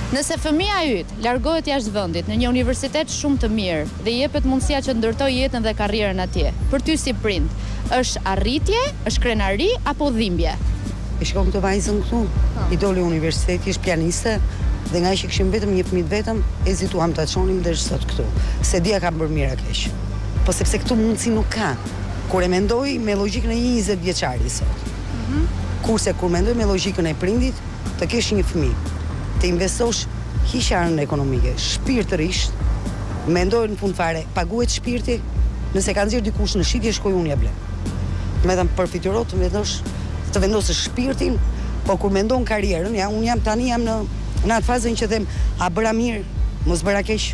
Nëse fëmia yt largohet jashtë vendit në një universitet shumë të mirë dhe i jepet mundësia që ndërtoj jetën dhe karrierën atje, për ty si prind, është arritje, është krenari apo dhimbje? E shikon këtë vajzën këtu, i doli universiteti, është pianiste, dhe nga që kishim vetëm një fëmijë vetëm, hezituam ta çonim deri sot këtu. Se dia ka bërë mirë keq. Po sepse këtu mundësi nuk ka. Kur e mendoj me logjikën e një 20 vjeçari sot. Kurse kur mendoj me logjikën e prindit, të kesh një fëmijë, të investosh hiqarën ekonomike, shpirtërisht, mendoj në fund fare, paguhet shpirti, nëse ka nxjerr dikush në shitje, shkoj unë ja ble. Me thënë përfituro të vendosësh shpirtin, po kur mendon karrierën, unë tani jam në atë fazën që them, a bëra mirë, mos bëra keq.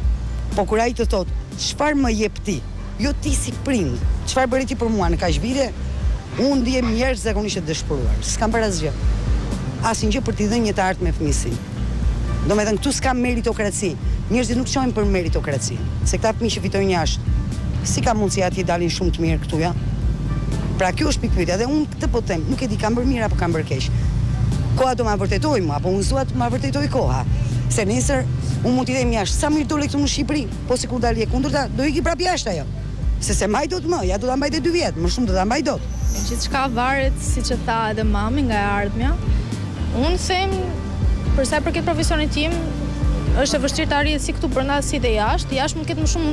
Po kur ai të thotë, çfarë më jep ti? Jo ti si prind, çfarë bëri ti për mua në kaq vite? Unë ndihem jashtëzakonisht e dëshpëruar. S'kam për asgjë. Asnjë gjë për t'i dhënë një të artë me fëmijësin. Domethënë këtu s'ka meritokraci. Njerëzit nuk shohin për meritokraci, se këta fëmijë që fitojnë jashtë, si ka mundësi atje dalin shumë të mirë këtu ja? Pra kjo është pikpyetja dhe unë këtë po them, nuk e di kam bërë mirë apo kam bërë keq. Koha do ma vërtetoj mua, apo unë zua të ma vërtetoj koha. Se nesër unë mund t'i them jashtë, sa mirë dole këtu në Shqipëri, po sikur dalje kundërta, do iki prap jashtë ajo. Se mbaj dot më, ja do ta mbajte 2 vjet, më shumë do ta mbaj dot. Gjithçka varet, siç e tha edhe mami, nga e ardhmja. Unë them, për sa i përket profesionit tim, është e vështirë të arrihet si këtu brenda si dhe jashtë. Jashtë mund të ketë më shumë